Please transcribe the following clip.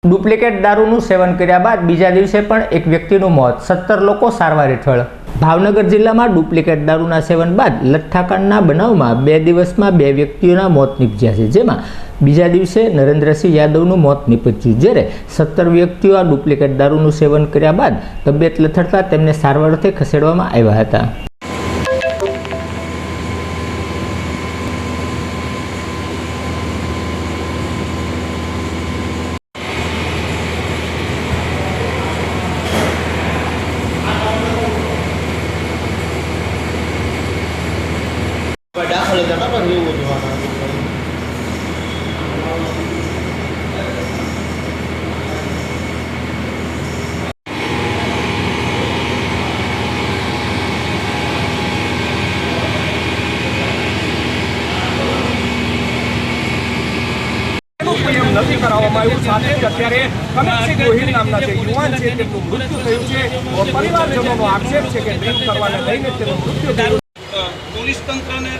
Duplicate દારૂનું સેવન કર્યા બાદ બીજા દિવસે પણ એક વ્યક્તિનું મોત, 17 લોકો સારવાર હેઠળ। ભાવનગર જિલ્લામાં ડુપ્લિકેટ દારૂના સેવન બાદ લઠ્ઠાકાંડના બનાવમાં 2 દિવસમાં 2 વ્યક્તિઓના મોત નીપજ્યા છે, જેમાં બીજા દિવસે નરેન્દ્રસિંહ યાદવનું મોત નીપજ્યું, જ્યારે 17 વ્યક્તિઓ આ ડુપ્લિકેટ દારૂનું સેવન કર્યા બાદ તબિયત લથડતા તેમને સારવાર અર્થે ખસેડવામાં આવ્યા હતા। દાખલ હતા પણ એવું જોવાનું નથી કરાવવામાં આવ્યું। સાથે જ અત્યારે કનકસિંહ ગોહિલ નામના જે યુવાન છે તેમનું મૃત્યુ થયું છે। પરિવારજનોનો આક્ષેપ છે કે ડ્રિંક કરવાને લઈને તેનું મૃત્યુ થયું। પોલીસ તંત્રને